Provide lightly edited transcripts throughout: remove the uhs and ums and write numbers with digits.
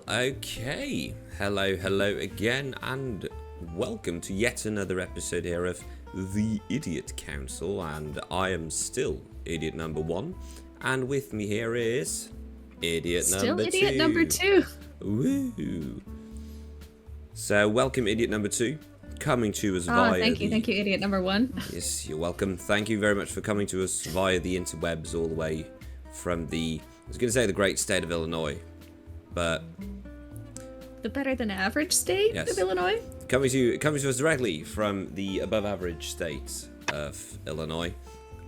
Well, okay. Hello again, and welcome to yet another episode here of The Idiot Council, and I am still Idiot number 1, and with me here is Idiot number 2. Still Idiot number 2. Woo! So, welcome Idiot number 2, coming to us via thank you, Idiot number 1. Yes, you're welcome. Thank you very much for coming to us via the interwebs all the way from I was going to say the great state of Illinois, but the better than average state of Illinois? Coming to us directly from the above average state of Illinois.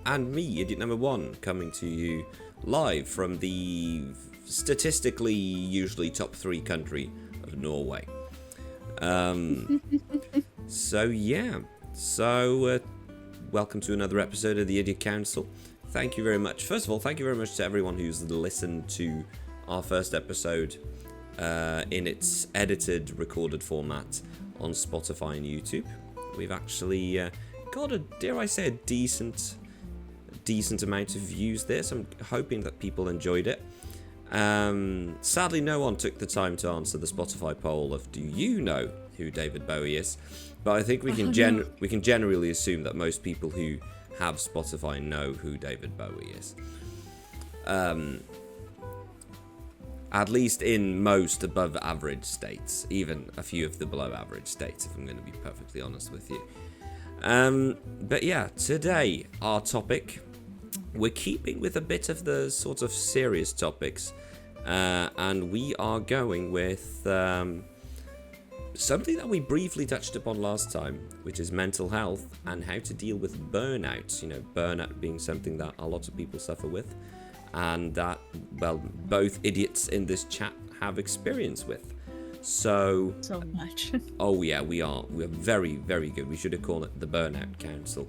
And me, Idiot number 1, coming to you live from the statistically usually top 3 country of Norway. So welcome to another episode of the Idiot Council. Thank you very much. First of all, thank you very much to everyone who's listened to our first episode in its edited, recorded format on Spotify and YouTube. We've actually got a, dare I say, a decent amount of views there, so I'm hoping that people enjoyed it. Sadly, no one took the time to answer the Spotify poll of, do you know who David Bowie is? But I think we can generally assume that most people who have Spotify know who David Bowie is. At least in most above average states, even a few of the below average states, if I'm going to be perfectly honest with you. But yeah, today our topic, we're keeping with a bit of the sort of serious topics, and we are going with something that we briefly touched upon last time, which is mental health and how to deal with burnout. You know, burnout being something that a lot of people suffer with, and that, well, both idiots in this chat have experience with. So much. Oh yeah, we're very, very good. We should have called it the Burnout Council.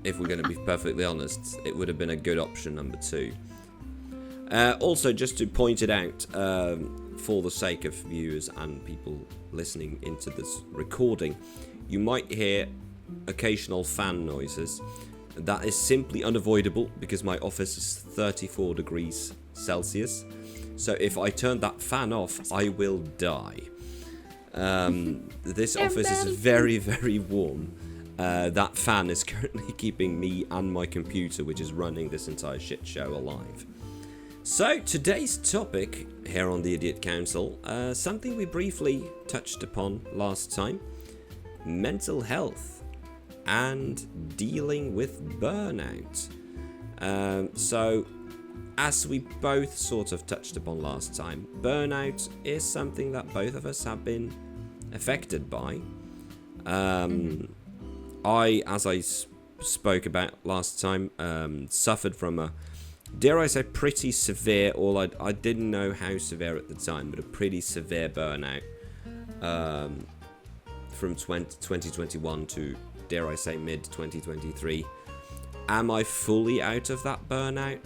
If we're going to be perfectly honest, it would have been a good option number 2. Also, just to point it out, for the sake of viewers and people listening into this recording, you might hear occasional fan noises. That is simply unavoidable because my office is 34 degrees Celsius. So if I turn that fan off, I will die. This office is very, very warm. That fan is currently keeping me and my computer, which is running this entire shit show, alive. So today's topic here on the Idiot Council, something we briefly touched upon last time: mental health and dealing with burnout. So as we both sort of touched upon last time, burnout is something that both of us have been affected by. As I spoke about last time, suffered from a, dare I say, pretty severe, or I didn't know how severe at the time, but a pretty severe burnout from 2021 to, dare I say, mid-2023. Am I fully out of that burnout?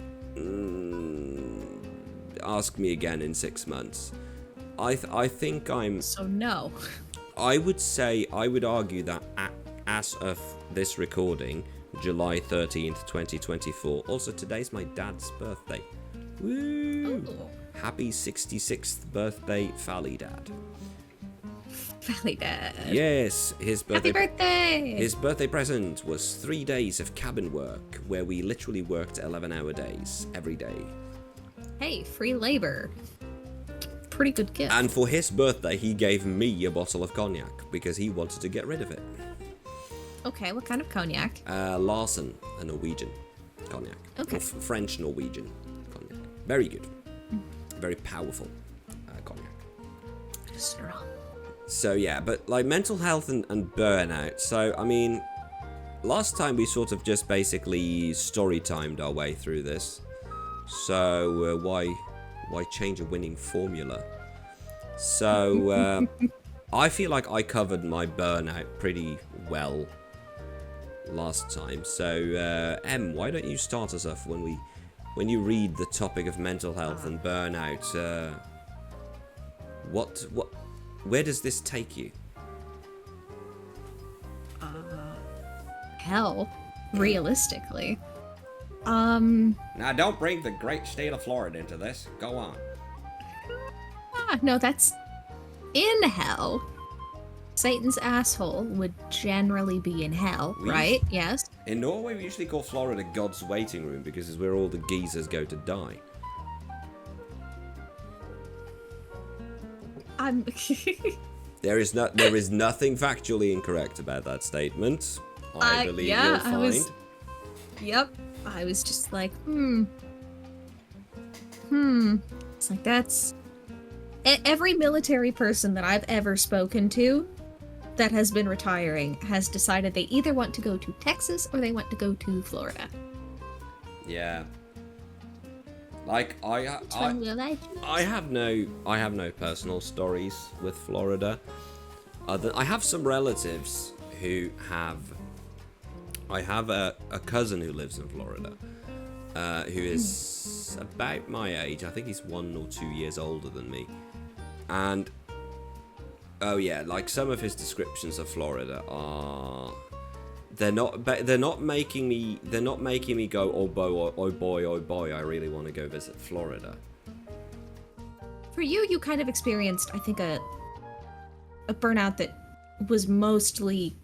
Ask me again in 6 months. I think I'm... So no. I would argue that as of this recording, July 13th, 2024. Also, today's my dad's birthday. Woo! Ooh. Happy 66th birthday, Phali Dad. Phali Dad. Yes, his birthday. Happy birthday! His birthday present was 3 days of cabin work, where we literally worked 11-hour days every day. Hey, free labor. Pretty good gift. And for his birthday, he gave me a bottle of cognac because he wanted to get rid of it. Okay, what kind of cognac? Larsen, a Norwegian cognac. Okay. Or French Norwegian cognac. Very good. Very powerful cognac. Strong. So yeah, but like mental health and burnout. So, I mean, last time we sort of just basically story-timed our way through this. So why change a winning formula? So I feel like I covered my burnout pretty well last time. So Em, why don't you start us off when you read the topic of mental health and burnout? Where does this take you? Hell, realistically. Now, don't bring the great state of Florida into this. Go on. no, that's in hell. Satan's asshole would generally be in hell, right? Yes. In Norway, we usually call Florida God's waiting room because it's where all the geezers go to die. There is nothing factually incorrect about that statement. I believe you'll find. Yep. I was just like, It's like, that's... Every military person that I've ever spoken to that has been retiring has decided they either want to go to Texas or they want to go to Florida. Yeah. Like, I have no personal stories with Florida. I have some relatives who have... I have a cousin who lives in Florida, who is about my age. I think he's 1 or 2 years older than me. And, oh yeah, like some of his descriptions of Florida are... They're not making me go, oh boy, I really want to go visit Florida. For you kind of experienced, I think, a burnout that was mostly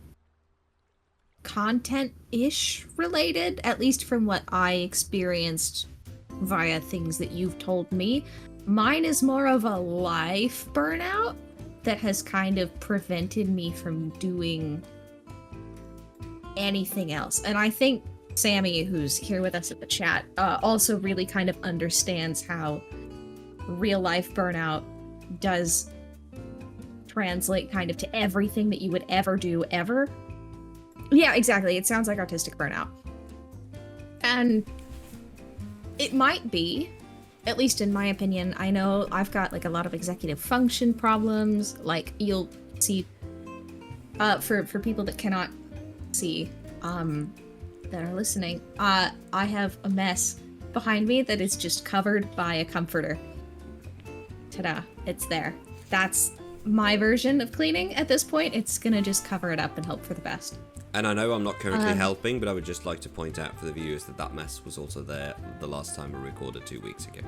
content-ish related, at least from what I experienced via things that you've told me. Mine is more of a life burnout that has kind of prevented me from doing anything else. And I think Sammy, who's here with us at the chat, also really kind of understands how real life burnout does translate kind of to everything that you would ever do ever. Yeah, exactly. It sounds like artistic burnout. And it might be, at least in my opinion, I know I've got like a lot of executive function problems. Like you'll see, for people that cannot see, that are listening, I have a mess behind me that is just covered by a comforter. Ta-da, it's there. That's my version of cleaning at this point. It's gonna just cover it up and hope for the best. And I know I'm not currently helping, but I would just like to point out for the viewers that mess was also there the last time we recorded 2 weeks ago.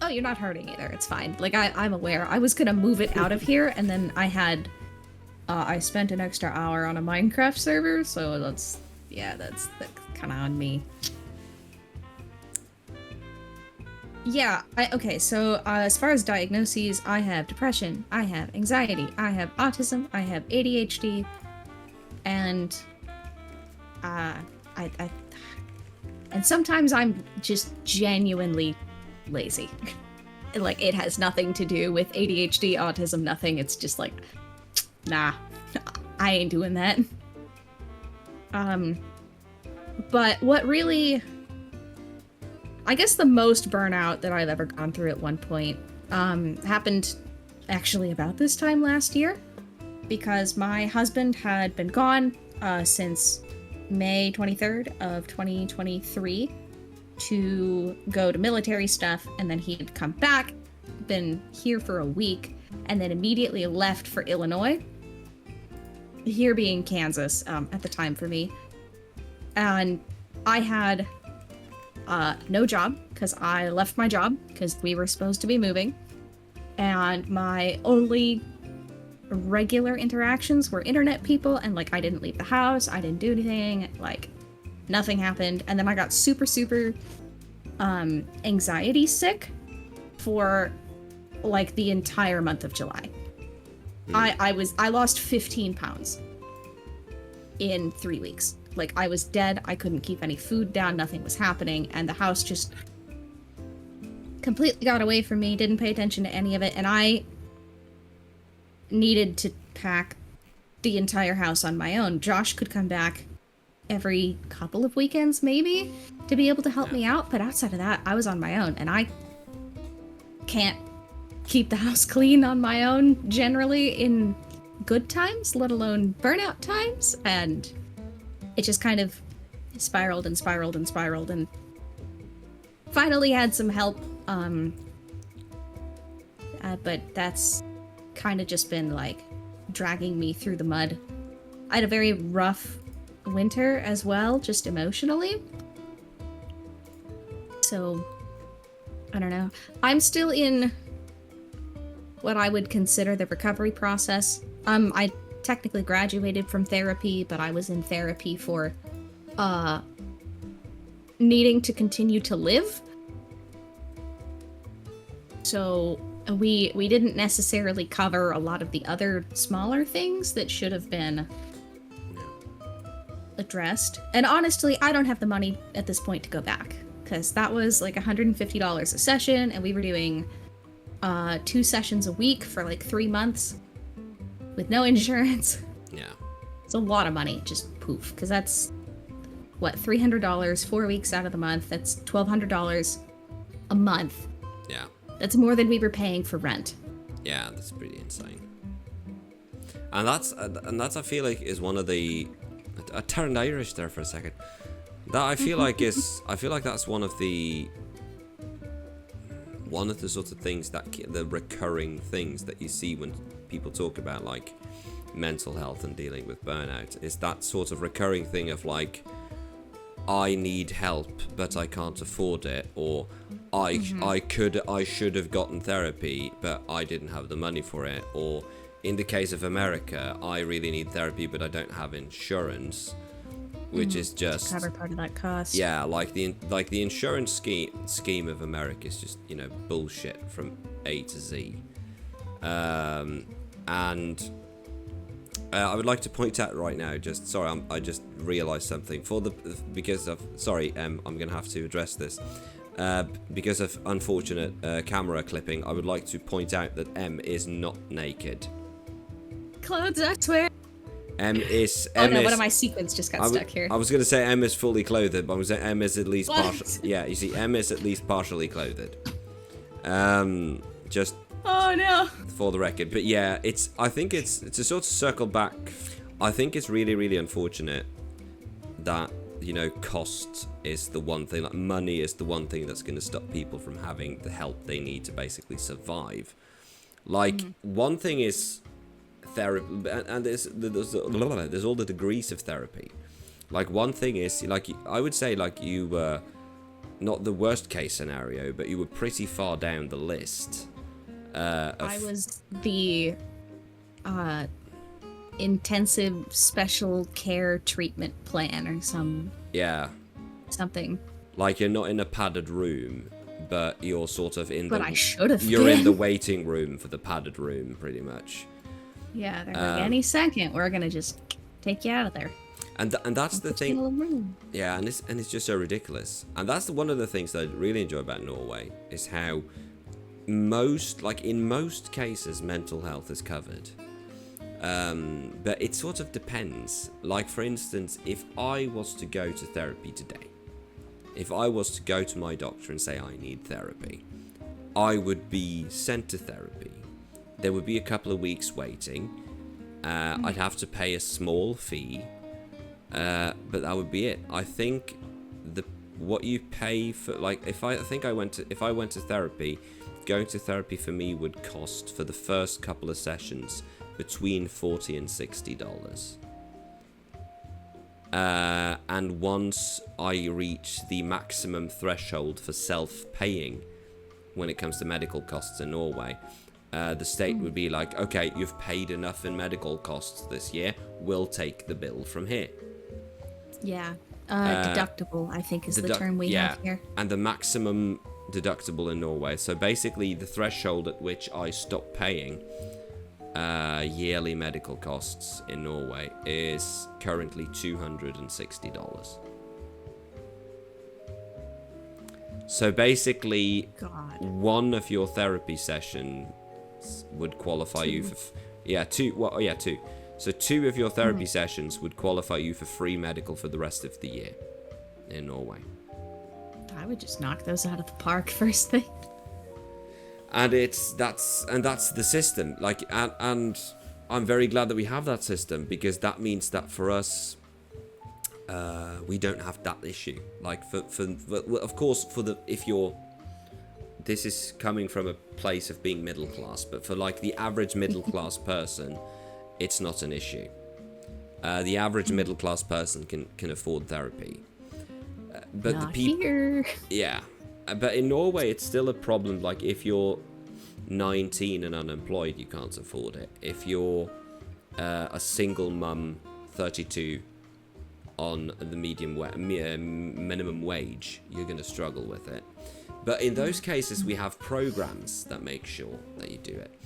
Oh, you're not hurting either. It's fine. Like, I'm aware. I was gonna move it out of here, and then I had... I spent an extra hour on a Minecraft server, so that's kind of on me. Yeah, okay, so as far as diagnoses, I have depression, I have anxiety, I have autism, I have ADHD, and and sometimes I'm just genuinely lazy. Like, it has nothing to do with ADHD, autism, nothing. It's just like, nah, I ain't doing that. But what really... I guess the most burnout that I've ever gone through at one point happened actually about this time last year, because my husband had been gone since May 23rd of 2023 to go to military stuff, and then he had come back, been here for a week, and then immediately left for Illinois, here being Kansas at the time for me. And I had no job, because I left my job because we were supposed to be moving, and my only regular interactions were internet people, and like I didn't leave the house, I didn't do anything, like nothing happened. And then I got super anxiety sick for like the entire month of July. I lost 15 pounds in 3 weeks. Like, I was dead, I couldn't keep any food down, nothing was happening, and the house just completely got away from me, didn't pay attention to any of it, and I needed to pack the entire house on my own. Josh could come back every couple of weekends, maybe, to be able to help me out, but outside of that, I was on my own, and I can't keep the house clean on my own, generally, in good times, let alone burnout times, and it just kind of spiraled and spiraled and spiraled, and finally had some help, but that's kind of just been, like, dragging me through the mud. I had a very rough winter as well, just emotionally. So, I don't know. I'm still in what I would consider the recovery process. I technically graduated from therapy, but I was in therapy for needing to continue to live. So we didn't necessarily cover a lot of the other smaller things that should have been addressed. And honestly, I don't have the money at this point to go back, because that was like $150 a session, and we were doing 2 sessions a week for like 3 months with no insurance. Yeah. It's a lot of money, just poof, because that's what, $300 4 weeks out of the month. That's $1,200 a month. Yeah. That's more than we were paying for rent. Yeah, that's pretty insane. And that's I feel like is one of the, I turned Irish there for a second. That I feel like that's one of the sorts of things that the recurring things that you see when people talk about like mental health and dealing with burnout, is that sort of recurring thing of like, I need help but I can't afford it, or I should have gotten therapy but I didn't have the money for it, or in the case of America, I really need therapy but I don't have insurance, which is just cover part of that cost. Yeah, like the insurance scheme of America is just, you know, bullshit from A to Z. And I would like to point out right now, I just realised something I'm going to have to address this. Because of unfortunate camera clipping, I would like to point out that Em is not naked. Clothes, I swear. Em is. Oh no, one of my sequins just got stuck here. I was going to say Em is fully clothed, but I was saying Em is at least partially. What? Yeah, you see, Em is at least partially clothed. Just. Oh no. For the record, but yeah, I think it's a sort of circle back. I think it's really, really unfortunate that, you know, cost is the one thing, like money is the one thing that's going to stop people from having the help they need to basically survive. Like, one thing is therapy, and there's all the degrees of therapy. Like, one thing is, like, I would say, like, you were not the worst case scenario, but you were pretty far down the list. I was the intensive special care treatment plan or something. Like, you're not in a padded room, but you're sort of in I should have You're been. in the waiting room for the padded room, pretty much. Yeah, they're like, any second we're gonna just take you out of there. And that's the thing. Yeah, and it's just so ridiculous. And that's one of the things that I really enjoy about Norway, is how in most cases mental health is covered, but it sort of depends. Like, for instance, if I was to go to therapy today, if I was to go to my doctor and say I need therapy, I would be sent to therapy. There would be a couple of weeks waiting. I'd have to pay a small fee, but that would be it. I think what you pay for, like, if I went to therapy, going to therapy for me would cost, for the first couple of sessions, between $40 and $60. And once I reach the maximum threshold for self-paying when it comes to medical costs in Norway, the state would be like, okay, you've paid enough in medical costs this year, we'll take the bill from here. Yeah. Deductible, I think, is the term we have here. And the maximum deductible in Norway, so basically the threshold at which I stop paying yearly medical costs in Norway is currently $260. So basically, one of your therapy sessions would qualify you for two. So 2 of your therapy sessions would qualify you for free medical for the rest of the year in Norway. I would just knock those out of the park first thing. And that's the system. Like, and I'm very glad that we have that system, because that means that for us, we don't have that issue. Like, of course, this is coming from a place of being middle class, but for like the average middle class person, it's not an issue. The average middle class person can afford therapy. But not here. Yeah, but in Norway it's still a problem. Like, if you're 19 and unemployed, you can't afford it. If you're a single mum, 32, on the minimum wage, you're going to struggle with it. But in those cases, we have programs that make sure that you do it.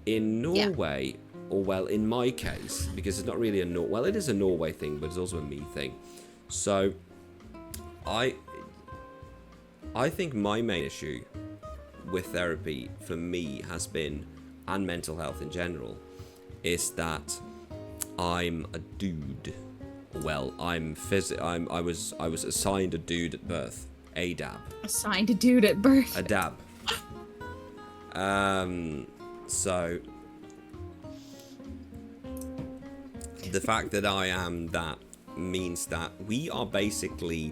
In Norway, or well, in my case, because it's not really it is a Norway thing, but it's also a me thing. So, I think my main issue with therapy for me has been, and mental health in general, is that I'm a dude. Well, I was assigned a dude at birth. A dab. Assigned a dude at birth. A dab. So the fact that I am that means that we are basically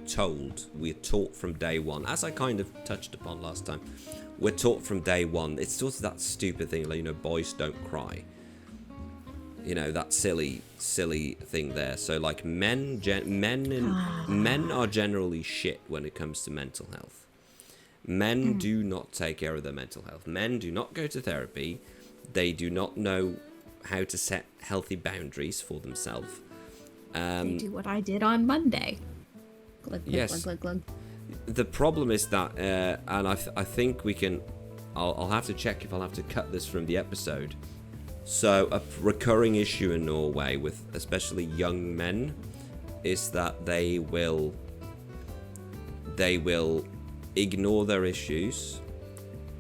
we're taught from day one, as I kind of touched upon last time, we're taught from day one. It's sort of that stupid thing, like, boys don't cry. That silly thing there. So, like, men are generally shit when it comes to mental health. Men do not take care of their mental health. Men do not go to therapy. They do not know how to set healthy boundaries for themselves. They do what I did on Monday. Glug, glug, yes. glug, glug, glug. The problem is that, and I think we can. I'll have to check if I'll have to cut this from the episode. So a recurring issue in Norway with especially young men is that they will ignore their issues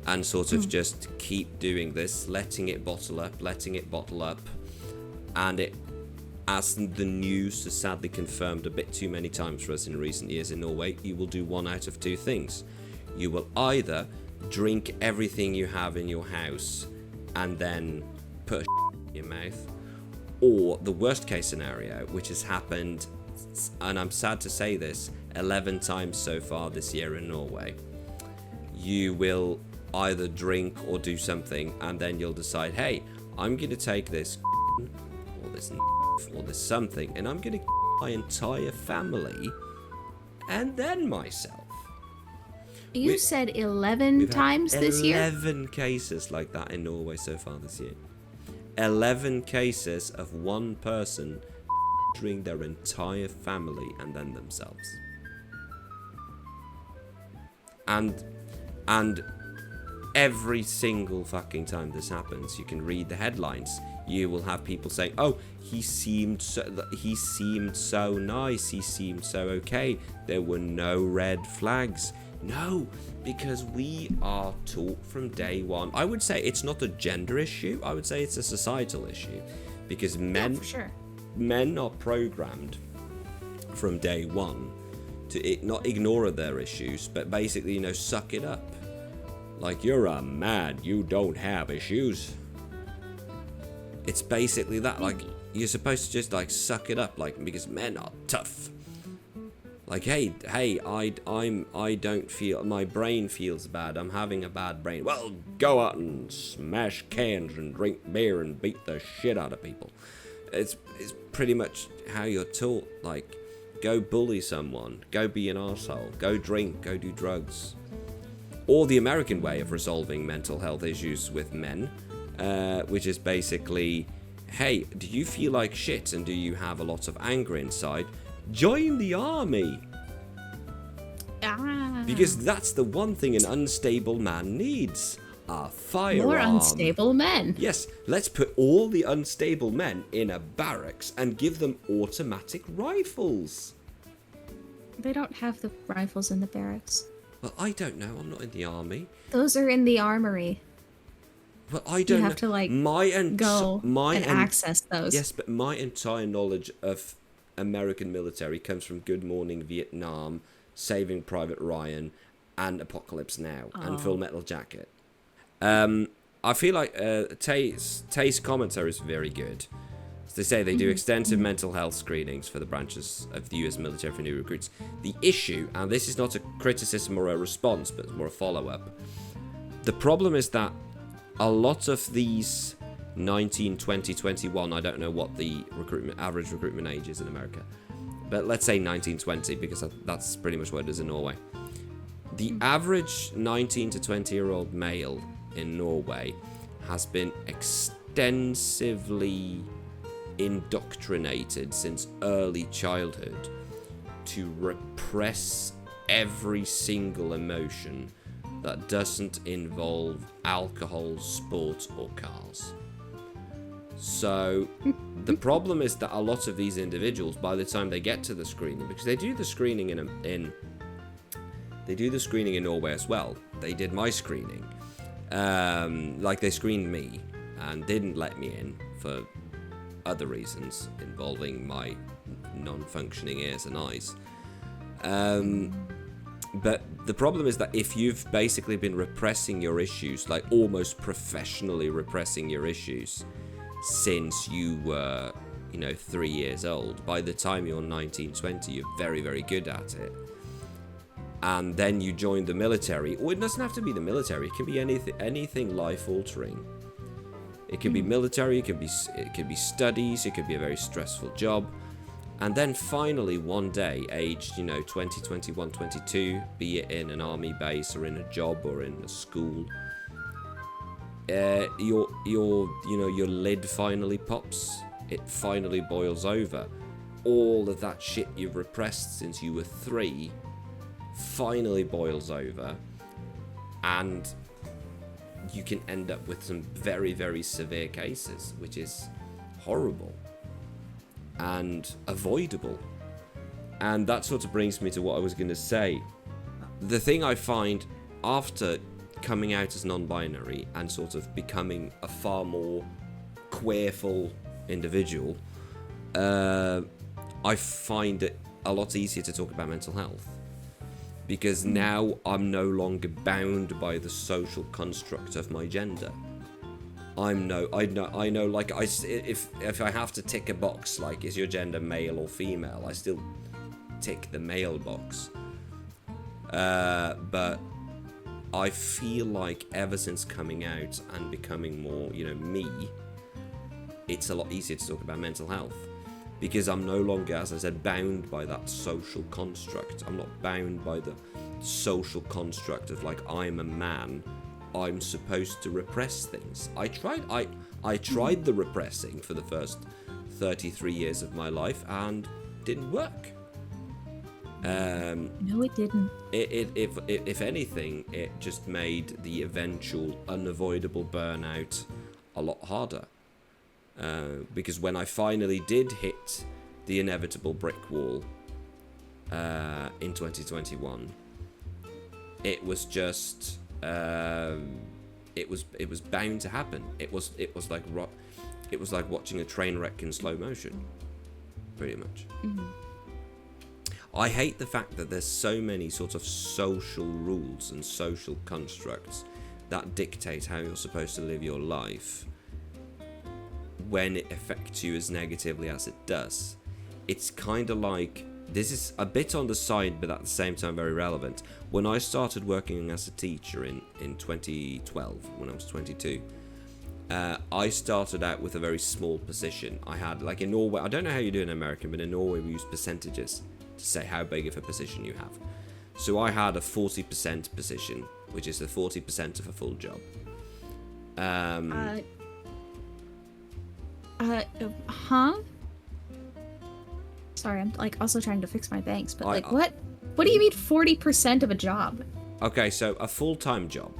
and sort of just keep doing this, letting it bottle up, and it, as the news has sadly confirmed a bit too many times for us in recent years in Norway, you will do one out of two things. You will either drink everything you have in your house and then put in your mouth, or the worst case scenario, which has happened, and I'm sad to say this, 11 times so far this year in Norway, you will either drink or do something, and then you'll decide, hey, I'm going to take this or this or this something, and I'm going to my entire family and then myself. You said 11 times this year? 11 cases like that in Norway so far this year. 11 cases of one person injuring their entire family and then themselves. And every single fucking time this happens, you can read the headlines. You will have people saying, "Oh, he seemed so nice. He seemed so okay. There were no red flags." No, because we are taught from day one. I would say it's not a gender issue. I would say it's a societal issue, because men are programmed from day one to not ignore their issues, but basically, suck it up. Like, you're a man, you don't have issues. It's basically that. Like, you're supposed to just suck it up, because men are tough. Like, hey, I don't feel, my brain feels bad, I'm having a bad brain. Well, go out and smash cans and drink beer and beat the shit out of people. It's pretty much how you're taught. Like, go bully someone, go be an arsehole, go drink, go do drugs. Or the American way of resolving mental health issues with men, which is basically, hey, do you feel like shit and do you have a lot of anger inside? Join the army. Because that's the one thing an unstable man needs. A firearm. More unstable men. Yes, let's put all the unstable men in a barracks and give them automatic rifles. They don't have the rifles in the barracks. Well, I don't know. I'm not in the army. Those are in the armory. Well, I don't know. You have to go and access those. Yes, but my entire knowledge of American military comes from Good Morning Vietnam, Saving Private Ryan, and Apocalypse Now, and Full Metal Jacket. I feel like Tay's commentary is very good. As they say, they do extensive mental health screenings for the branches of the US military for new recruits. The issue, and this is not a criticism or a response, but more a follow-up. The problem is that a lot of these 19, 20, 21, I don't know what the average recruitment age is in America, but let's say 19, 20, because that's pretty much what it is in Norway. The average 19 to 20-year-old male in Norway has been extensively indoctrinated since early childhood to repress every single emotion that doesn't involve alcohol, sport, or cars. So the problem is that a lot of these individuals, by the time they get to the screening, because they do the screening in Norway as well. They did my screening. They screened me and didn't let me in for other reasons involving my non-functioning ears and eyes. But the problem is that if you've basically been repressing your issues, like almost professionally repressing your issues since you were, 3 years old, by the time you're 19, 20, you're very, very good at it. And then you join the military, or it doesn't have to be the military, it can be anything life-altering. It could be military, it could be studies, it could be a very stressful job. And then finally one day, aged, 20, 21, 22, be it in an army base or in a job or in a school, your lid finally pops. It finally boils over. All of that shit you've repressed since you were 3 finally boils over, and you can end up with some very, very severe cases, which is horrible and avoidable. And that sort of brings me to what I was going to say. The thing I find after coming out as non-binary and sort of becoming a far more queerful individual, I find it a lot easier to talk about mental health. Because now I'm no longer bound by the social construct of my gender. I know. Like, if I have to tick a box, like, is your gender male or female? I still tick the male box. But I feel like ever since coming out and becoming more, me, it's a lot easier to talk about mental health. Because I'm no longer, as I said, bound by that social construct. I'm not bound by the social construct of, like, I'm a man, I'm supposed to repress things. I tried the repressing for the first 33 years of my life and didn't work. No, it didn't. If anything, it just made the eventual unavoidable burnout a lot harder. Because when I finally did hit the inevitable brick wall in 2021, it was just it was bound to happen. It was like watching a train wreck in slow motion, pretty much. Mm-hmm. I hate the fact that there's so many sort of social rules and social constructs that dictate how you're supposed to live your life, when it affects you as negatively as it does. It's kind of like, this is a bit on the side, but at the same time very relevant. When I started working as a teacher in 2012, when I was 22, I started out with a very small position. I had, like, in Norway, I don't know how you do in America, but in Norway we use percentages to say how big of a position you have. So I had a 40% position, which is the 40% of a full job. Sorry, I'm, like, also trying to fix my banks, but what do you mean 40% of a job? Okay, so a full-time job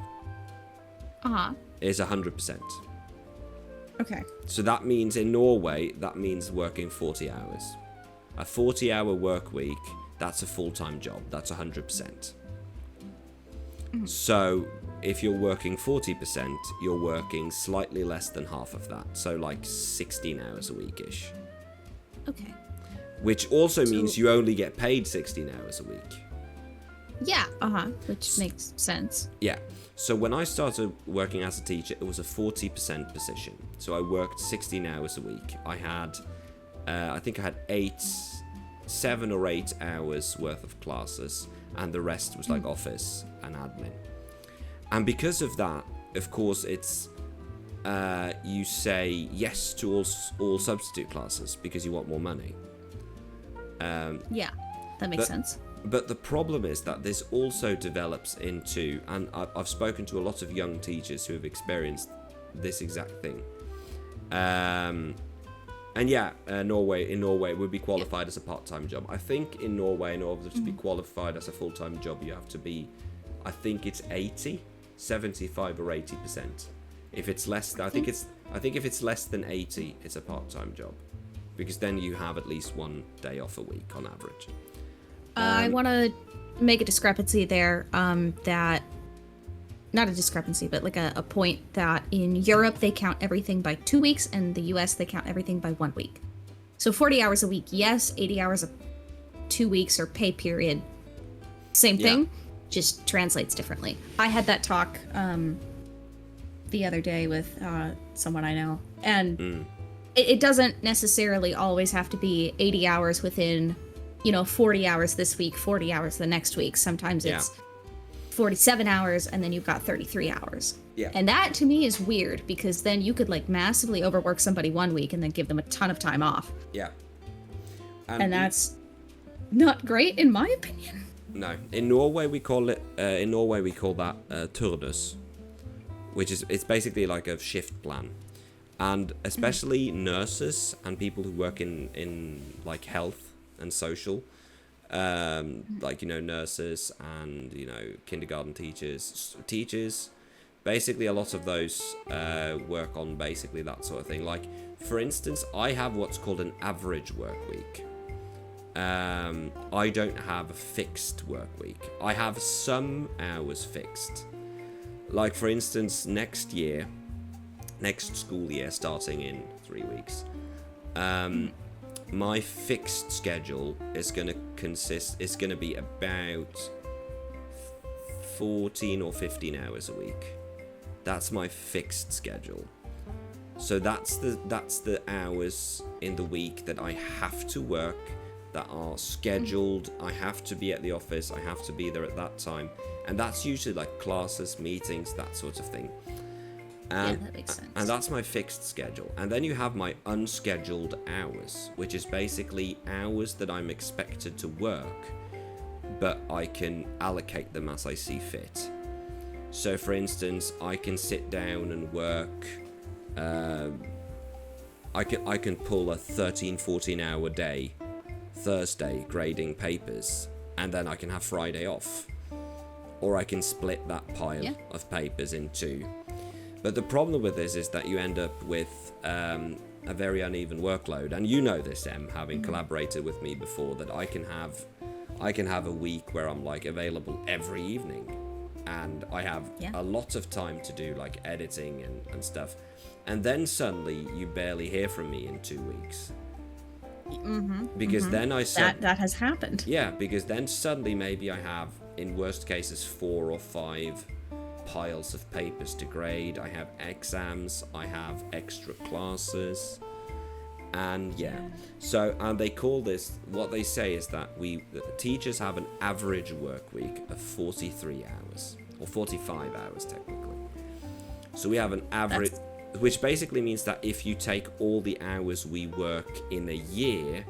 is 100%. Okay. So that means in Norway, that means working 40 hours. A 40-hour work week, that's a full-time job. That's 100%. Mm-hmm. So if you're working 40%, you're working slightly less than half of that. So like 16 hours a week-ish. Okay. Which also means you only get paid 16 hours a week. Yeah, which makes sense. Yeah. So when I started working as a teacher, it was a 40% position. So I worked 16 hours a week. I had, I think I had 7 or 8 hours worth of classes, and the rest was like office and admin. And because of that, of course, it's you say yes to all substitute classes because you want more money. Yeah, that makes sense. But the problem is that this also develops into, and I've spoken to a lot of young teachers who have experienced this exact thing. And yeah, Norway would be qualified as a part-time job. I think in Norway, in order to be qualified as a full-time job, you have to be, I think it's 75 or 80%. If it's less, I think if it's less than 80, it's a part-time job, because then you have at least one day off a week on average. I want to make a discrepancy there. That, not a discrepancy, but like a point that in Europe they count everything by 2 weeks, and the US they count everything by 1 week. So 40 hours a week, yes. 80 hours of 2 weeks or pay period, same thing, just translates differently. I had that talk the other day with someone I know, and it doesn't necessarily always have to be 80 hours within, 40 hours this week, 40 hours the next week. Sometimes it's 47 hours and then you've got 33 hours. Yeah. And that to me is weird, because then you could like massively overwork somebody 1 week and then give them a ton of time off. Yeah. And that's not great in my opinion. No. In Norway we call that turnus, which is, it's basically like a shift plan. And especially nurses and people who work in like health and social, like, nurses and, kindergarten teachers, basically a lot of those work on basically that sort of thing. Like, for instance, I have what's called an average work week. I don't have a fixed work week. I have some hours fixed. Like, for instance, next school year, starting in 3 weeks, my fixed schedule is going to be about 14 or 15 hours a week. That's my fixed schedule. So that's the hours in the week that I have to work, that are scheduled. I have to be at the office. I have to be there at that time. And that's usually like classes, meetings, that sort of thing. And, that makes sense. And that's my fixed schedule. And then you have my unscheduled hours, which is basically hours that I'm expected to work, but I can allocate them as I see fit. So for instance, I can sit down and work, I can pull a 13-14 hour day, Thursday, grading papers, and then I can have Friday off. Or I can split that pile of papers in two. But the problem with this is that you end up with a very uneven workload, and you know this, Em, having collaborated with me before, that I can have a week where I'm like available every evening, and I have a lot of time to do like editing and stuff, and then suddenly you barely hear from me in 2 weeks. Because then that has happened. Yeah, because then suddenly maybe I have, in worst cases, 4 or 5 piles of papers to grade. I have exams, I have extra classes, and so, and they call this, what they say is that teachers have an average work week of 43 hours, or 45 hours technically. So we have an average, which basically means that if you take all the hours we work in a year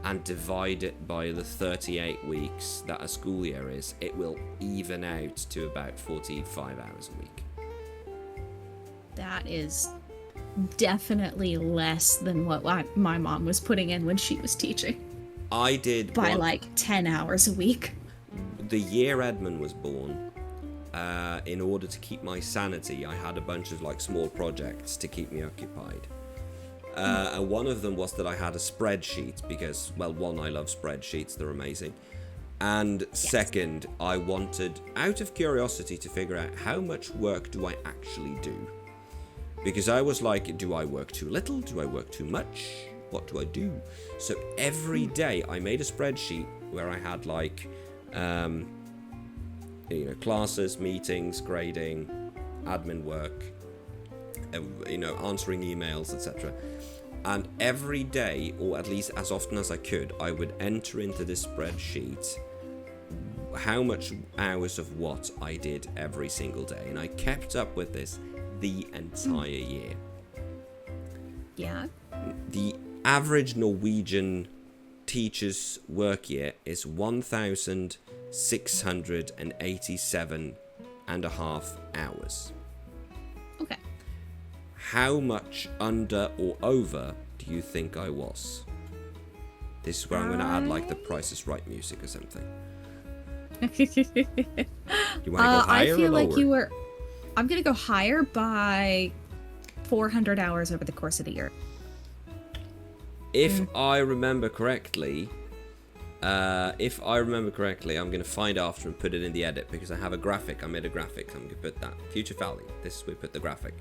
and divide it by the 38 weeks that a school year is, it will even out to about 45 hours a week. That is definitely less than what my mom was putting in when she was teaching. I did by like 10 hours a week. The year Edmund was born, in order to keep my sanity, I had a bunch of like small projects to keep me occupied. And one of them was that I had a spreadsheet because, well, one, I love spreadsheets, they're amazing. And second, I wanted, out of curiosity, to figure out how much work do I actually do. Because I was like, do I work too little? Do I work too much? What do I do? So every day I made a spreadsheet where I had like, classes, meetings, grading, admin work, answering emails, etc. And every day, or at least as often as I could, I would enter into this spreadsheet how much hours of what I did every single day. And I kept up with this the entire year. Yeah. The average Norwegian teacher's work year is 1,687 and a half hours. Okay. How much under or over do you think I was? This is where I'm going to add like the Price is Right music or something. You want to go higher I feel or like lower? you were. I'm gonna go higher by 400 hours over the course of the year. If I remember correctly, I'm going to find after and put it in the edit because I have a graphic. I made a graphic. I'm going to put that. Future Phali. This is where we put the graphic.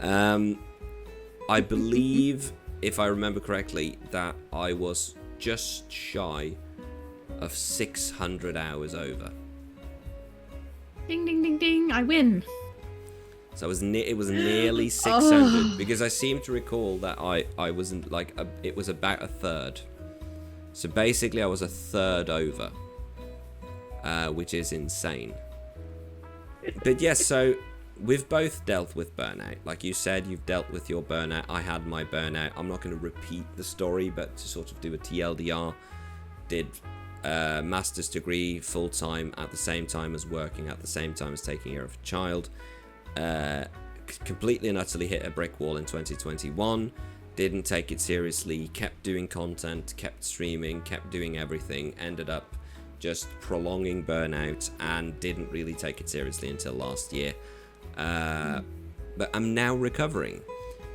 I believe, if I remember correctly, that I was just shy of 600 hours over. Ding, ding, ding, ding. I win. So it was nearly 600 because I seem to recall that I wasn't like it was about a third. So basically I was a third over, which is insane. But yes, so we've both dealt with burnout. Like you said, you've dealt with your burnout. I had my burnout. I'm not going to repeat the story, but to sort of do a TLDR, did a master's degree full-time at the same time as working, at the same time as taking care of a child. Completely and utterly hit a brick wall in 2021. Didn't take it seriously, kept doing content, kept streaming, kept doing everything, ended up just prolonging burnout and didn't really take it seriously until last year. But I'm now recovering.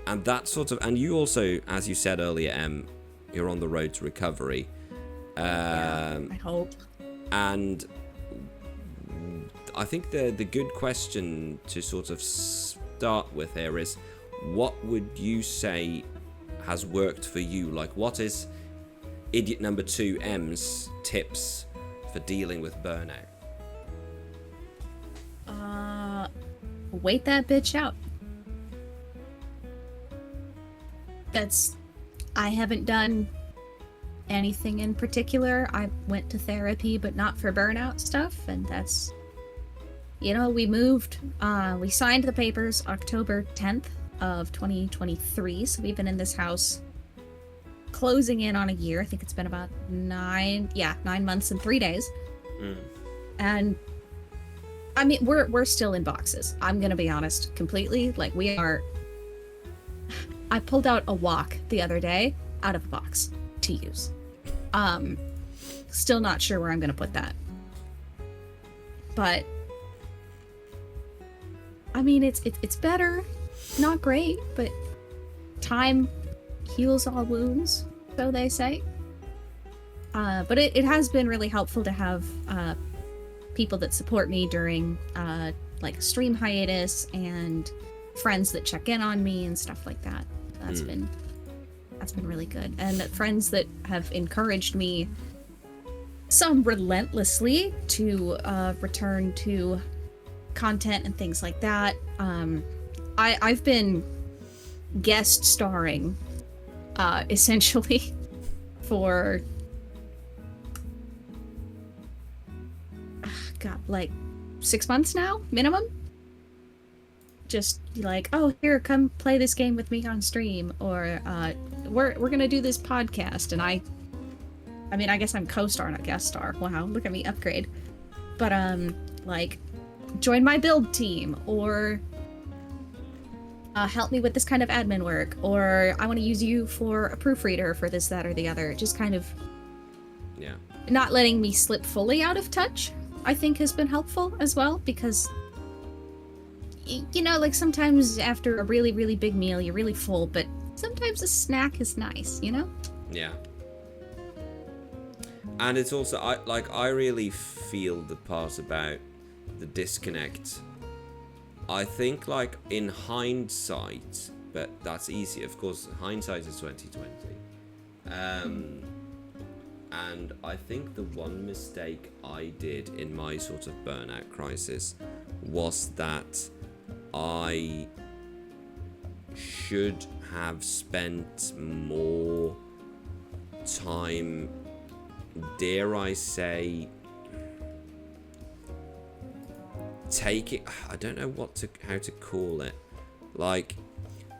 And that sort of, and you also, as you said earlier, Em, you're on the road to recovery. I hope. And I think the good question to sort of start with here is, what would you say has worked for you? Like, what is idiot number 2 M's tips for dealing with burnout? Wait that bitch out. I haven't done anything in particular. I went to therapy, but not for burnout stuff, and that's, we moved, we signed the papers October 10th of 2023, so we've been in this house closing in on a year. I think it's been about 9 months and 3 days. And I mean, we're still in boxes. I'm gonna be honest, completely. Like, we are. I pulled out a wok the other day out of a box to use. Still not sure where I'm gonna put that. But I mean, it's better. Not great, but time heals all wounds, so they say. But it has been really helpful to have people that support me during like a stream hiatus, and friends that check in on me and stuff like that. That's been really good. And friends that have encouraged me, some relentlessly, to return to content and things like that. I've been guest starring essentially for like 6 months now, minimum. Just like, oh, here, come play this game with me on stream, or we're gonna do this podcast, and I mean, I guess I'm co-star, not guest star. Wow, look at me upgrade. But like, join my build team, or help me with this kind of admin work, or I want to use you for a proofreader for this, that, or the other. Just kind of, not letting me slip fully out of touch, I think, has been helpful as well, because like, sometimes after a really, really big meal, you're really full, but sometimes a snack is nice, Yeah. And it's also, I really feel the part about the disconnect. I think, like, in hindsight, but that's easy, of course, hindsight is 2020. And I think the one mistake I did in my sort of burnout crisis was that I should have spent more time, dare I say, I don't know how to call it. Like,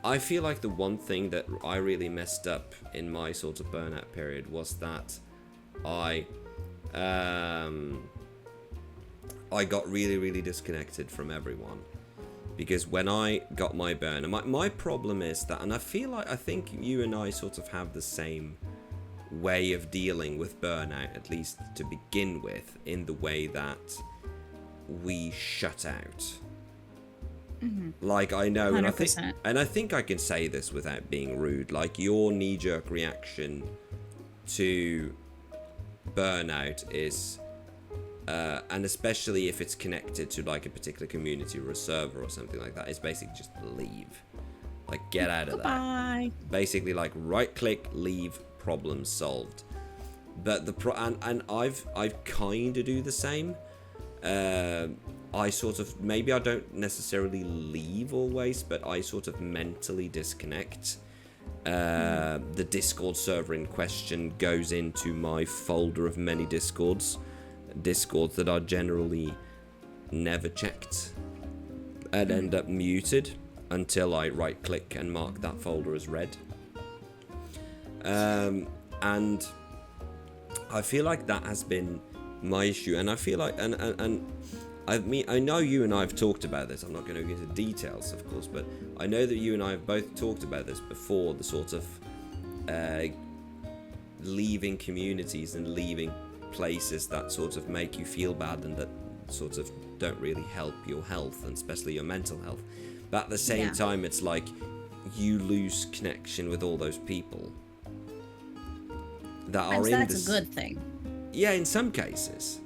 I feel like the one thing that I really messed up in my sort of burnout period was that I I got really, really disconnected from everyone. Because when I got my burnout, my problem is that, and I think you and I sort of have the same way of dealing with burnout, at least to begin with, in the way that we shut out. Like, I know, 100%. and I think I can say this without being rude, like, your knee-jerk reaction to burnout is, and especially if it's connected to like a particular community or a server or something like that, it's basically just leave. Like, get out of Goodbye. there. Basically, like, right click, leave, problem solved. But and I've kind of do the same. I sort of, maybe I don't necessarily leave always, but I sort of mentally disconnect. The Discord server in question goes into my folder of many Discords that are generally never checked and end up muted until I right click and mark that folder as read. And I feel like that has been my issue, and I feel like and I know you and I have talked about this. I'm not going to go into details, of course, but I know that you and I have both talked about this before, the sort of leaving communities and leaving places that sort of make you feel bad and that sort of don't really help your health, and especially your mental health. But at the same time, it's like you lose connection with all those people that are in That's a good thing. Yeah, in some cases.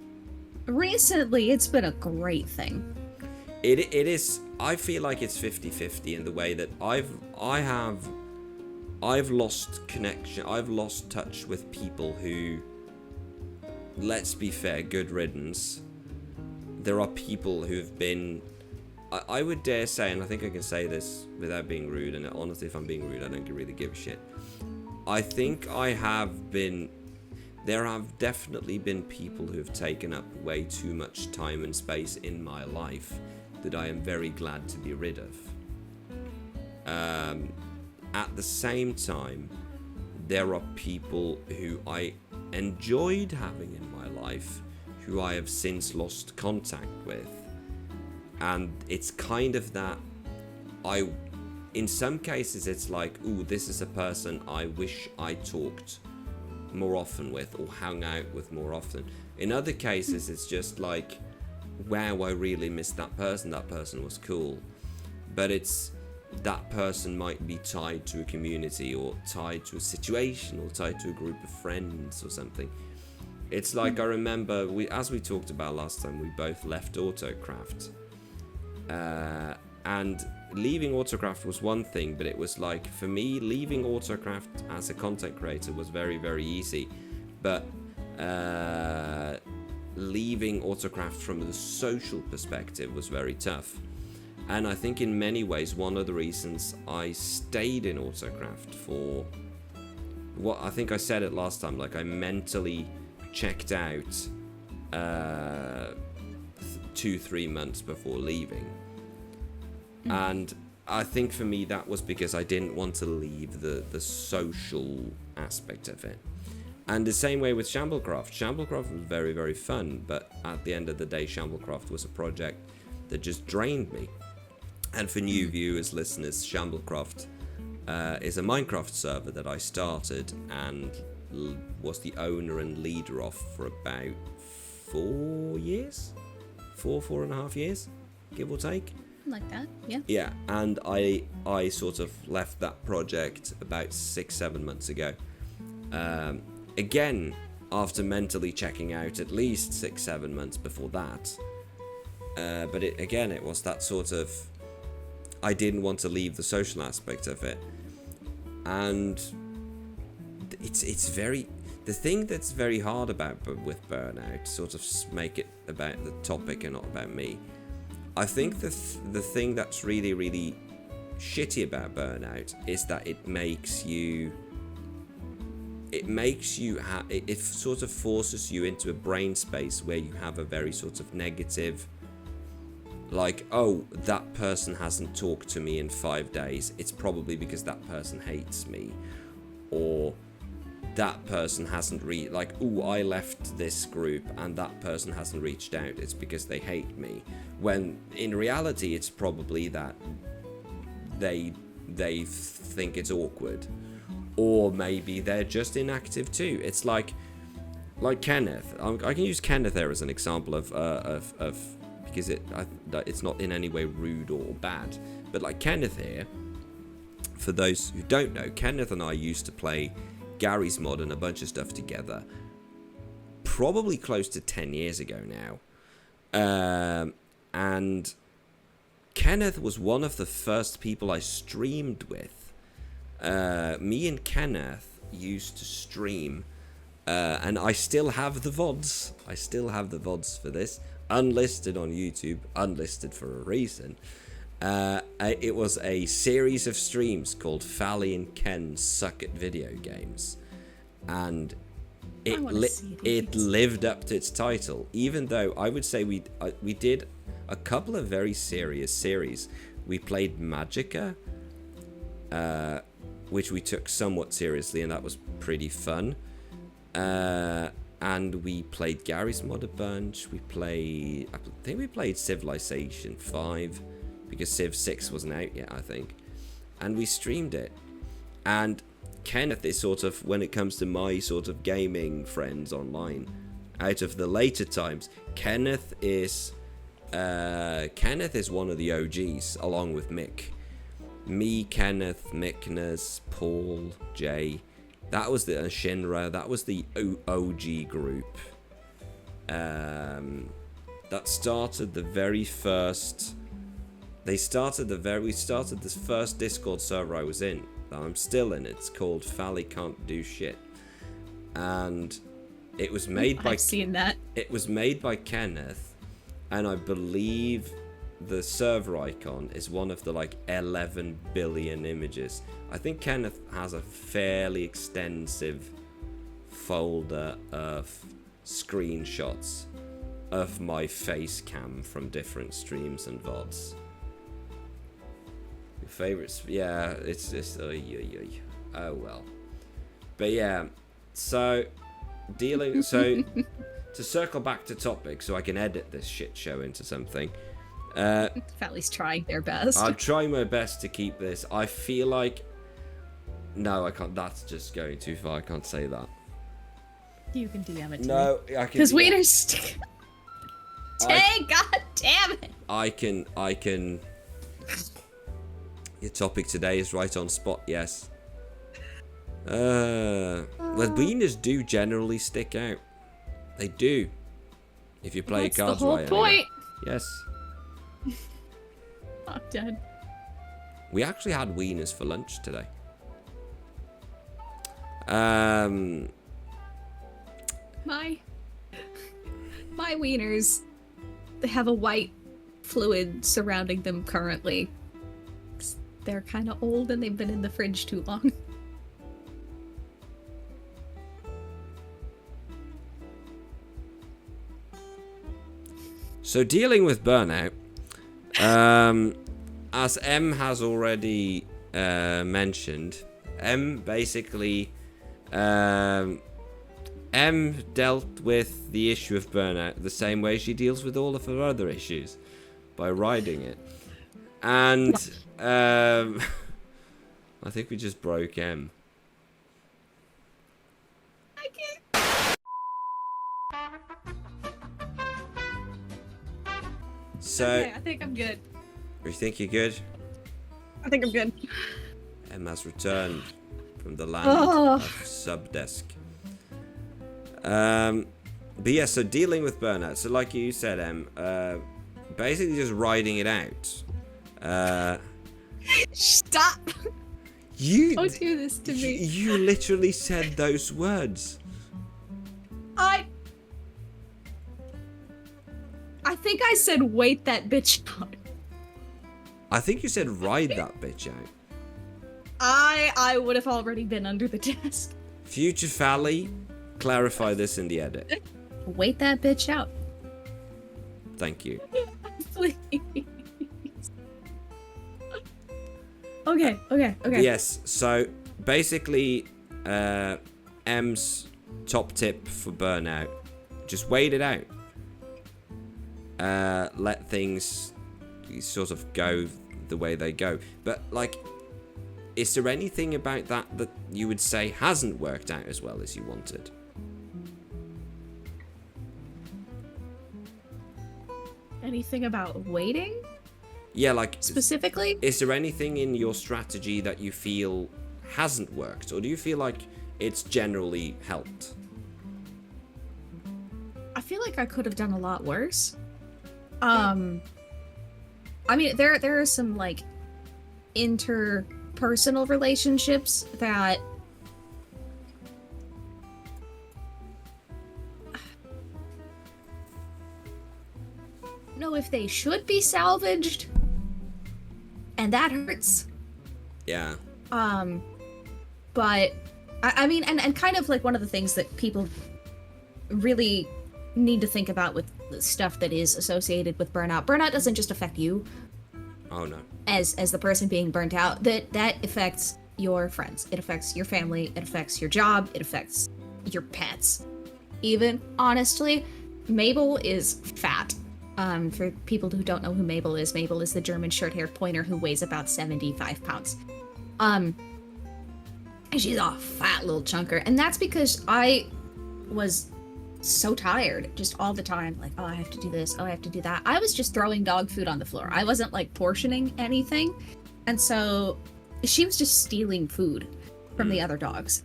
Recently, it's been a great thing. It is. I feel like it's 50-50 in the way that I've lost connection. I've lost touch with people who, let's be fair, good riddance. There are people who have been, I would dare say, and I think I can say this without being rude, and honestly, if I'm being rude, I don't really give a shit. I think there have definitely been people who have taken up way too much time and space in my life that I am very glad to be rid of. At the same time, there are people who I enjoyed having in my life who I have since lost contact with. And it's kind of that in some cases it's like, ooh, this is a person I wish I talked more often with or hung out with more often. In other cases it's just like, wow, I really missed that person was cool. But it's that person might be tied to a community or tied to a situation or tied to a group of friends or something. It's like, I remember as we talked about last time, we both left Autocraft, and leaving Autocraft was one thing, but it was like, for me, leaving Autocraft as a content creator was very, very easy, but leaving Autocraft from the social perspective was very tough. And I think in many ways, one of the reasons I stayed in Autocraft for what I think I said it last time, like I mentally checked out 2-3 months before leaving. And I think for me that was because I didn't want to leave the social aspect of it. And the same way with Shamblecraft. Shamblecraft was very, very fun, but at the end of the day, Shamblecraft was a project that just drained me. And for new viewers, listeners, Shamblecraft is a Minecraft server that I started and was the owner and leader of for about 4 years? 4.5 years, give or take. Like that, yeah. Yeah, and I sort of left that project about 6-7 months ago. Again, after mentally checking out at least 6-7 months before that. But it was that sort of, I didn't want to leave the social aspect of it. And it's very, the thing that's very hard with Burnout, sort of make it about the topic and not about me. I think the thing that's really, really shitty about Burnout is that it sort of forces you into a brain space where you have a very sort of negative like, oh, that person hasn't talked to me in 5 days, it's probably because that person hates me, or that person hasn't like, oh, I left this group and that person hasn't reached out, it's because they hate me, when in reality it's probably that they think it's awkward, or maybe they're just inactive too. It's like Kenneth. I can use Kenneth there as an example of because it's not in any way rude or bad, but like Kenneth here, for those who don't know, Kenneth and I used to play Gary's Mod and a bunch of stuff together probably close to 10 years ago now, and Kenneth was one of the first people I streamed with. Me and Kenneth used to stream, and I still have the VODs. I still have the VODs for this, unlisted on YouTube, unlisted for a reason. It was a series of streams called Phali and Ken Suck at Video Games, and it lived up to its title, even though I would say we did a couple of very serious series. We played Magica, which we took somewhat seriously, and that was pretty fun. And we played Gary's Mod a bunch. I think we played Civilization 5, because Civ 6 wasn't out yet, I think. And we streamed it. And Kenneth is sort of, when it comes to my sort of gaming friends online, out of the later times, Kenneth is one of the OGs, along with Mick. Me, Kenneth, Mickness, Paul, Jay. That was the Shinra. That was the OG group. That started the very first. We started this first Discord server I was in, that I'm still in. It's called Phali Can't Do Shit, and it was made by. I've seen that. It was made by Kenneth, and I believe the server icon is one of the like 11 billion images. I think Kenneth has a fairly extensive folder of screenshots of my face cam from different streams and VODs. Your favorites? Yeah, it's just oh well. But yeah, so to circle back to topic, so I can edit this shit show into something. Phali's trying their best. I'm trying my best to keep this. I feel like, no, I can't. That's just going too far. I can't say that. You can DM it to me. No, I can. Because wieners. Dang, god damn it! I can. Your topic today is right on spot. Yes. Well, wieners do generally stick out. They do. If you play your cards right. That's the whole point. Anyway. Yes. I'm dead. We actually had wieners for lunch today. My wieners, they have a white fluid surrounding them currently. They're kind of old and they've been in the fridge too long. So dealing with burnout, as Em has already mentioned, Em basically Em dealt with the issue of burnout the same way she deals with all of her other issues, by riding it. And I think we just broke Em. I can't. So Okay, I think I'm good. you think you're good? I think I'm good. Em has returned from the land Oh. of Subdesk. But yeah, so dealing with burnout. So like you said, Em, basically just riding it out. Stop! You Don't do this to me. You literally said those words. I think I said wait that bitch out. I think you said ride that bitch out. I would have already been under the desk. Future Phali, clarify this in the edit. Wait that bitch out. Thank you. Please. Okay. Yes, so basically, M's top tip for burnout: just wait it out. Let things sort of go the way they go. But like, is there anything about that you would say hasn't worked out as well as you wanted? Anything about waiting? Yeah, like specifically? Is there anything in your strategy that you feel hasn't worked, or do you feel like it's generally helped? I feel like I could have done a lot worse. I mean, there are some like interpersonal relationships that know if they should be salvaged, and that hurts. Yeah. But I mean, and kind of like one of the things that people really need to think about with the stuff that is associated with burnout. Burnout doesn't just affect you. Oh no. As the person being burnt out, that affects your friends. It affects your family. It affects your job. It affects your pets. Even honestly, Mabel is fat. For people who don't know who Mabel is the German short-haired pointer who weighs about 75 pounds. And she's a fat little chunker. And that's because I was so tired just all the time. Like, oh, I have to do this. Oh, I have to do that. I was just throwing dog food on the floor. I wasn't like portioning anything. And so she was just stealing food from the other dogs.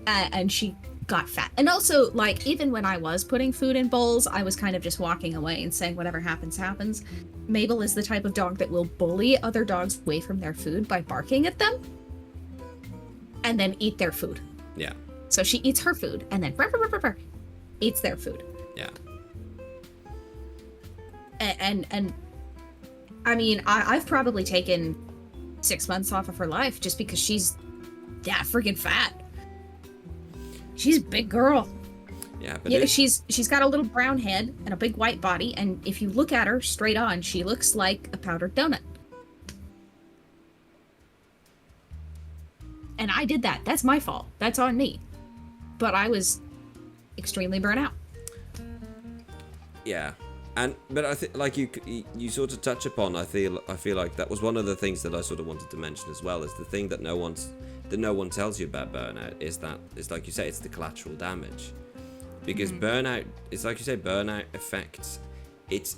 And she got fat. And also, like, even when I was putting food in bowls, I was kind of just walking away and saying whatever happens, happens. Mabel is the type of dog that will bully other dogs away from their food by barking at them and then eat their food. Yeah. So she eats her food and then eats their food. Yeah. And I mean, I've probably taken 6 months off of her life just because she's that freaking fat. She's a big girl. Yeah, but yeah, she's got a little brown head and a big white body, and if you look at her straight on, she looks like a powdered donut. And I did that. That's my fault. That's on me. But I was extremely burnt out. Yeah. But I think, like you sort of touch upon, I feel like that was one of the things that I sort of wanted to mention as well, is the thing that no one tells you about burnout is like you say, it's the collateral damage. Because burnout, it's like you say, burnout affects. It's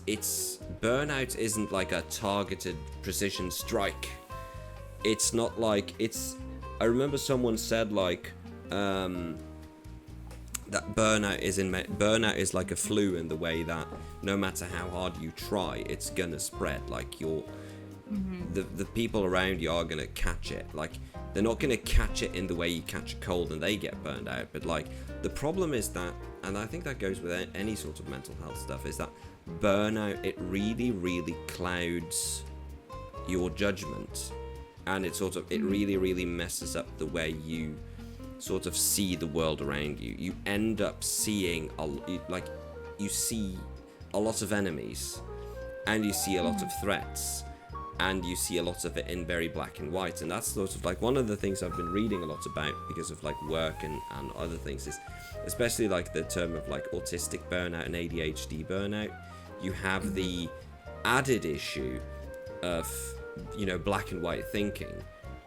burnout isn't like a targeted precision strike. It's not like I remember someone said like that burnout is like a flu in the way that no matter how hard you try, it's gonna spread. Like the people around you are gonna catch it. Like they're not gonna catch it in the way you catch a cold and they get burned out. But like the problem is that, and I think that goes with any sort of mental health stuff, is that burnout, it really, really clouds your judgment, and it really, really messes up the way you sort of see the world around you. You end up seeing you see a lot of enemies, and you see a lot of threats, and you see a lot of it in very black and white. And that's sort of like one of the things I've been reading a lot about because of like work and other things, is especially like the term of like autistic burnout and ADHD burnout. You have the added issue of, you know, black and white thinking,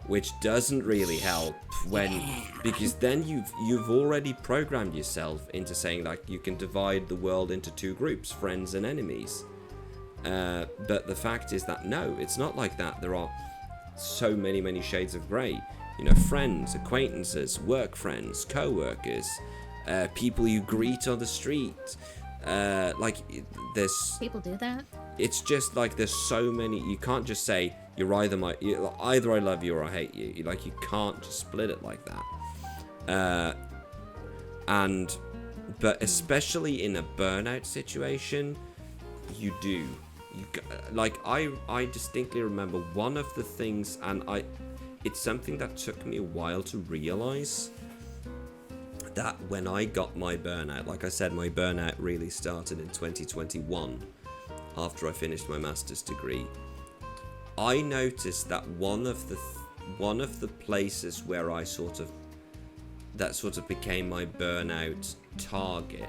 which doesn't really help because then you've already programmed yourself into saying like you can divide the world into two groups, friends and enemies. But the fact is that no, it's not like that. There are so many shades of grey. You know, friends, acquaintances, work friends, co-workers, people you greet on the street. Like there's people do that. It's just like there's so many. You can't just say either I love you or I hate you. You can't just split it like that. But especially in a burnout situation, you do. I distinctly remember one of the things, and it's something that took me a while to realize, that when I got my burnout, like I said, my burnout really started in 2021 after I finished my master's degree. I noticed that one of the places where I sort of became my burnout target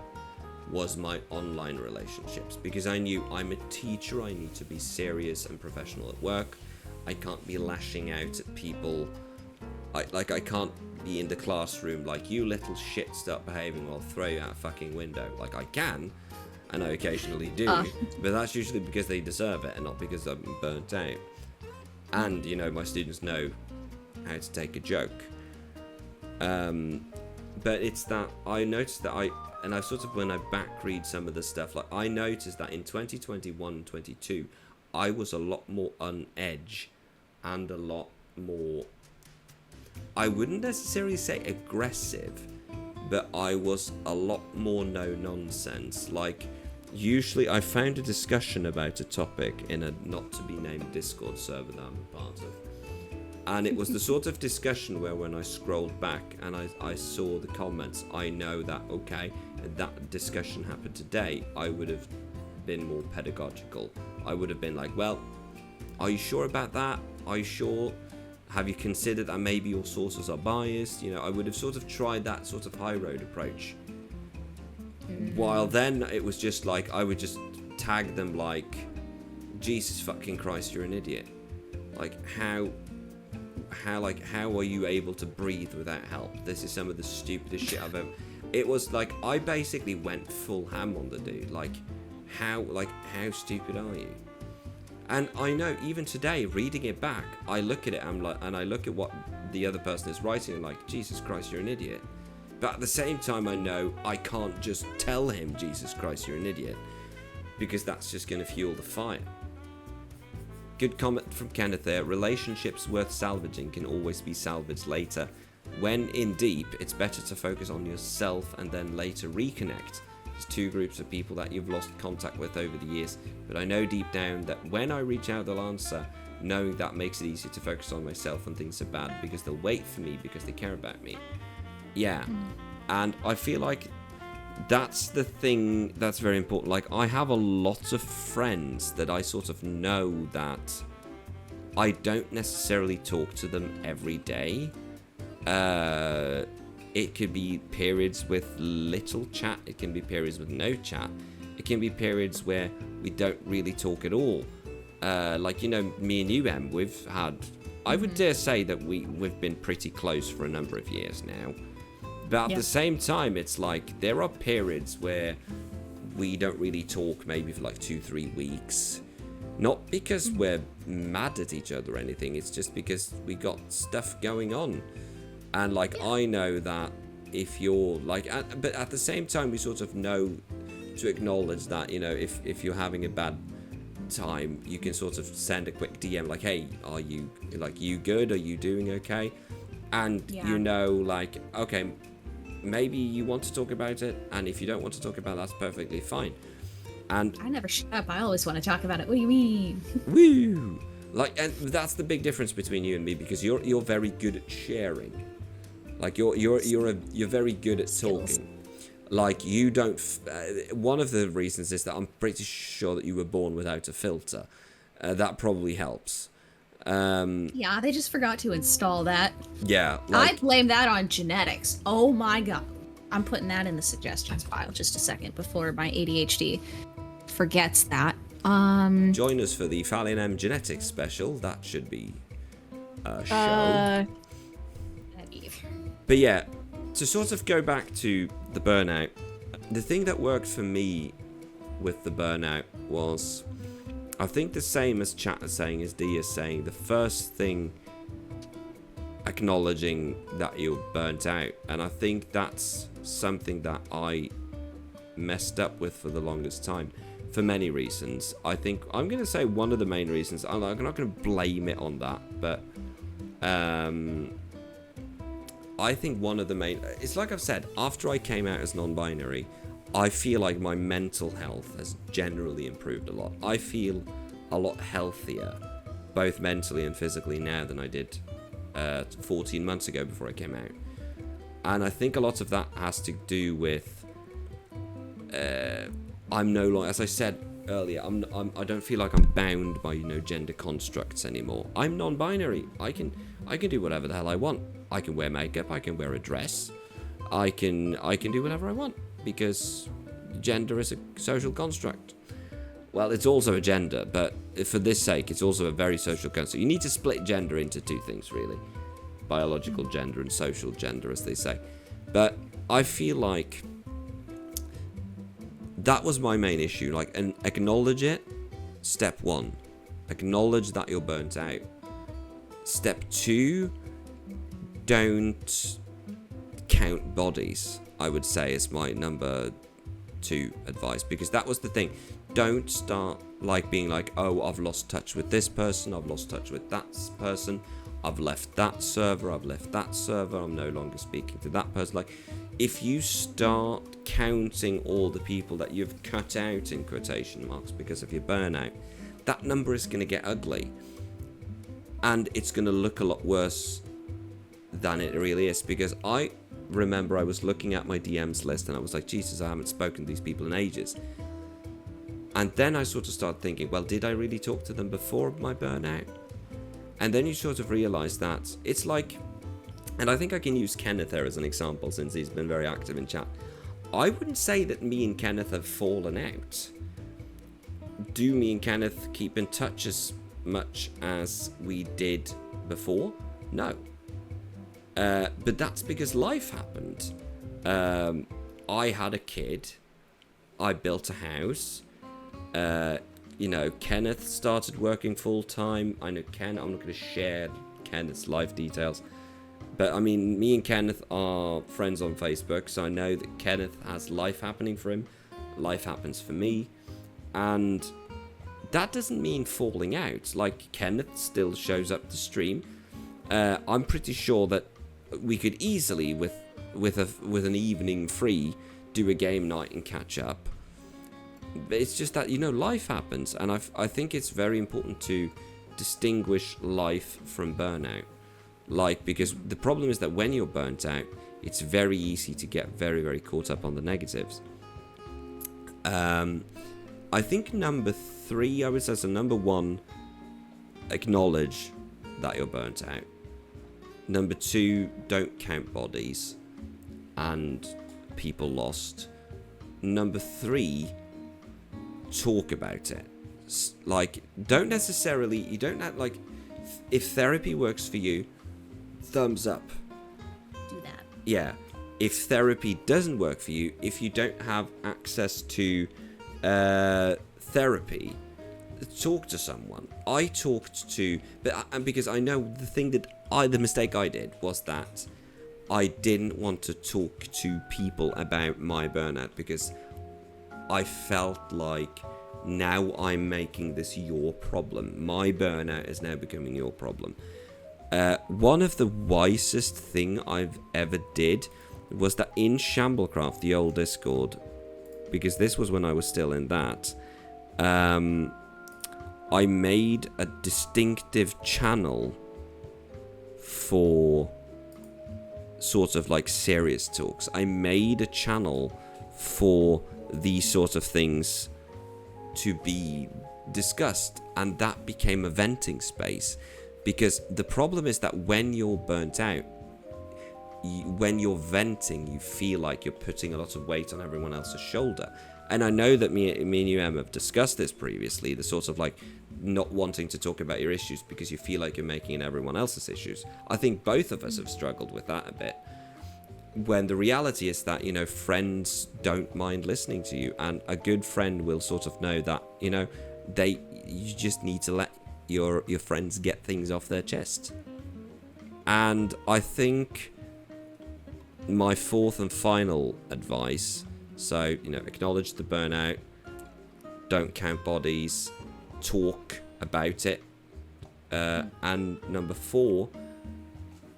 was my online relationships, because I knew I'm a teacher, I need to be serious and professional at work. I can't be lashing out at people. I can't be in the classroom like, you little shit, stop behaving, I'll throw you out a fucking window. Like, I can, and I occasionally do, but that's usually because they deserve it and not because I'm burnt out. And, you know, my students know how to take a joke. But it's that I noticed that and I sort of, when I back read some of the stuff, like, I noticed that in 2021 and 22, I was a lot more on edge and a lot more, I wouldn't necessarily say aggressive, but I was a lot more no nonsense. Like, usually I found a discussion about a topic in a not to be named Discord server that I'm a part of. And it was the sort of discussion where when I scrolled back and I saw the comments, I know that, okay, that discussion happened today, I would have been more pedagogical. I would have been like, well, are you sure about that? Are you sure? Have you considered that maybe your sources are biased? You know, I would have sort of tried that sort of high road approach. While then it was just like, I would just tag them like, Jesus fucking Christ, you're an idiot. Like, how are you able to breathe without help? This is some of the stupidest shit I've ever... It was like, I basically went full ham on the dude. Like, how stupid are you? And I know, even today, reading it back, I look at it, and I look at what the other person is writing, and like, Jesus Christ, you're an idiot. But at the same time, I know I can't just tell him, Jesus Christ, you're an idiot, because that's just going to fuel the fire. Good comment from Kenneth there. Relationships worth salvaging can always be salvaged later. When in deep, it's better to focus on yourself and then later reconnect. There's two groups of people that you've lost contact with over the years, but I know deep down that when I reach out, they'll answer, knowing that makes it easier to focus on myself when things are bad, because they'll wait for me because they care about me. Yeah, and I feel like that's the thing that's very important. Like, I have a lot of friends that I sort of know that I don't necessarily talk to them every day. It could be periods with little chat. It can be periods with no chat. It can be periods where we don't really talk at all. Like, you know, me and you, Em, we've had... I would dare say that we've been pretty close for a number of years now. But at the same time, it's like, there are periods where we don't really talk, maybe for like 2-3 weeks. Not because we're mad at each other or anything, it's just because we got stuff going on. And like, I know that if you're like, but at the same time, we sort of know to acknowledge that, you know, if you're having a bad time, you can sort of send a quick DM like, hey, are you, like, you good? Are you doing okay? And you know, like, okay, maybe you want to talk about it, and if you don't want to talk about it, that's perfectly fine. And I never shut up. I always want to talk about it. What do you mean? Woo! Like, and that's the big difference between you and me, because you're very good at sharing. Like, you're very good at talking. Like, you don't. One of the reasons is that I'm pretty sure that you were born without a filter. That probably helps. Yeah, they just forgot to install that. Yeah, I blame that on genetics. Oh my god. I'm putting that in the suggestions file just a second before my ADHD forgets that. Join us for the Phali and Em genetics special. That should be a show. But yeah, to sort of go back to the burnout, the thing that worked for me with the burnout was, I think the same as Chat is saying, as D is saying, the first thing, acknowledging that you're burnt out. And I think that's something that I messed up with for the longest time, for many reasons. I think I'm going to say one of the main reasons, I'm not going to blame it on that, but I think one of the main, it's like I've said, after I came out as non-binary, I feel like my mental health has generally improved a lot. I feel a lot healthier, both mentally and physically now than I did 14 months ago before I came out. And I think a lot of that has to do with I'm no longer, as I said earlier, I don't feel like I'm bound by, gender constructs anymore. I'm non-binary. I can do whatever the hell I want. I can wear makeup. I can wear a dress. I can do whatever I want because gender is a social construct. Well, it's also a gender, but for this sake, it's also a very social construct. You need to split gender into two things, really. Biological gender and social gender, as they say. But I feel like that was my main issue. Like, and acknowledge it. Step 1. Acknowledge that you're burnt out. Step 2. Don't count bodies, I would say, is my number 2 advice. Because that was the thing. Don't start like being like, oh, I've lost touch with this person. I've lost touch with that person. I've left that server. I've left that server. I'm no longer speaking to that person. Like, if you start counting all the people that you've cut out in quotation marks because of your burnout, that number is going to get ugly. And it's going to look a lot worse than it really is. Because I remember I was looking at my DMs list and I was like, Jesus, I haven't spoken to these people in ages. And then I sort of started thinking, well, did I really talk to them before my burnout? And then you sort of realize that it's like, and I think I can use Kenneth there as an example since he's been very active in chat. I wouldn't say that me and Kenneth have fallen out. Do me and Kenneth keep in touch as much as we did before? No. But that's because life happened. I had a kid. I built a house. Kenneth started working full time. I know I'm not going to share Kenneth's life details. But I mean, me and Kenneth are friends on Facebook, so I know that Kenneth has life happening for him. Life happens for me. And that doesn't mean falling out. Like, Kenneth still shows up to stream. I'm pretty sure that we could easily, with an evening free, do a game night and catch up. But it's just that, life happens. And I think it's very important to distinguish life from burnout. Because the problem is that when you're burnt out, it's very easy to get very, very caught up on the negatives. I think number 3, I would say, so number 1, acknowledge that you're burnt out. Number 2, don't count bodies and people lost. Number 3, talk about it. Like, you don't have, like, if therapy works for you, thumbs up. Do that. Yeah. If therapy doesn't work for you, if you don't have access to therapy, talk to someone. I talked to, because I know the mistake I did was that I didn't want to talk to people about my burnout because I felt like now I'm making this your problem. My burnout is now becoming your problem. One of the wisest thing I've ever did was that in Shamblecraft, the old Discord, because this was when I was still in that, I made a distinctive channel for sort of like serious talks. I made a channel for these sort of things to be discussed, and that became a venting space. Because the problem is that when you're burnt out, when you're venting, you feel like you're putting a lot of weight on everyone else's shoulder. And I know that me and you, Em, have discussed this previously, the sort of like not wanting to talk about your issues because you feel like you're making it everyone else's issues. I think both of us have struggled with that a bit. When the reality is that, friends don't mind listening to you, and a good friend will sort of know that, you just need to let your friends get things off their chest. And I think my 4th and final advice, so, acknowledge the burnout, don't count bodies, talk about it, and number 4,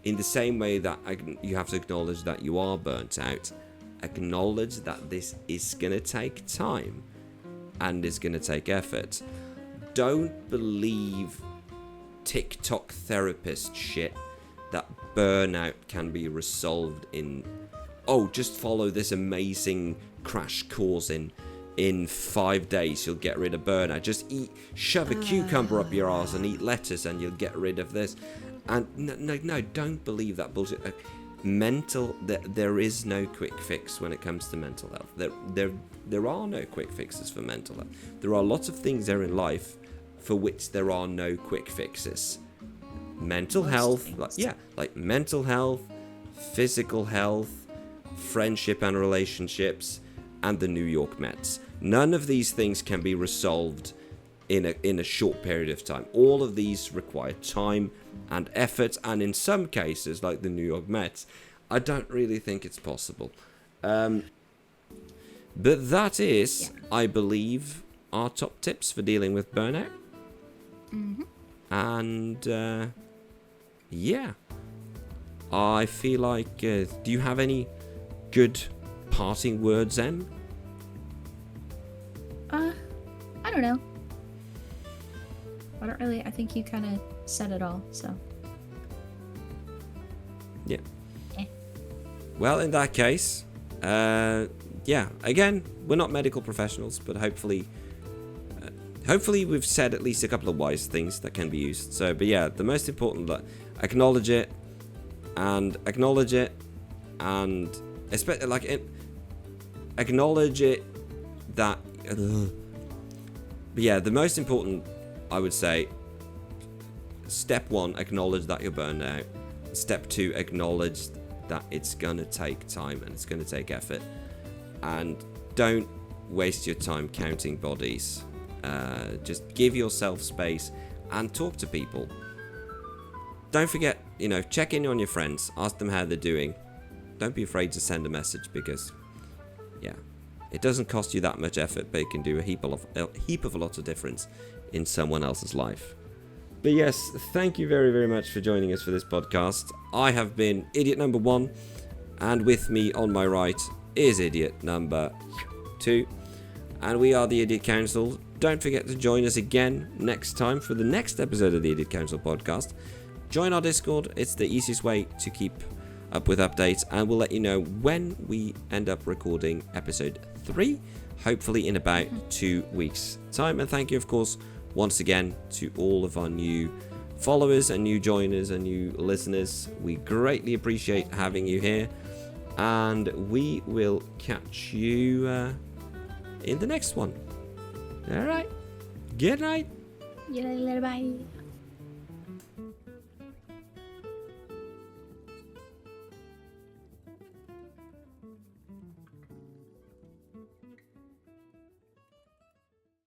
in the same way that you have to acknowledge that you are burnt out, acknowledge that this is going to take time and is going to take effort. Don't believe TikTok therapist shit that burnout can be resolved in, just follow this amazing crash course in in 5 days you'll get rid of burnout. Just shove a cucumber up your arse and eat lettuce and you'll get rid of this. And no, don't believe that bullshit. There is no quick fix when it comes to mental health. There are no quick fixes for mental health. There are lots of things there in life for which there are no quick fixes. Mental health, like mental health, physical health, friendship and relationships, and the New York Mets. None of these things can be resolved in a short period of time. All of these require time and effort, and in some cases, like the New York Mets, I don't really think it's possible. But that is, I believe, our top tips for dealing with burnout. Mm-hmm. And I feel like, do you have any good parting words, Em? I don't know. I think you kind of said it all, so. Yeah. Well, in that case, again, we're not medical professionals, but hopefully we've said at least a couple of wise things that can be used. So, but yeah, the most important, acknowledge it, and especially acknowledge it that. But yeah, the most important, I would say, step 1, acknowledge that you're burned out. Step 2, acknowledge that it's gonna take time and it's gonna take effort. And don't waste your time counting bodies. Just give yourself space and talk to people. Don't forget, check in on your friends. Ask them how they're doing. Don't be afraid to send a message because, it doesn't cost you that much effort, but it can do a heap of a lot of difference in someone else's life. But yes, thank you very, very much for joining us for this podcast. I have been idiot number 1, and with me on my right is idiot number 2, and we are the Idiot Council. Don't forget to join us again next time for the next episode of the Idiot Council podcast. Join our Discord. It's the easiest way to keep up with updates, and we'll let you know when we end up recording episode 3, hopefully in about 2 weeks' time. And thank you, of course, once again to all of our new followers and new joiners and new listeners. We greatly appreciate having you here, and we will catch you in the next one. All right. Good night. Bye.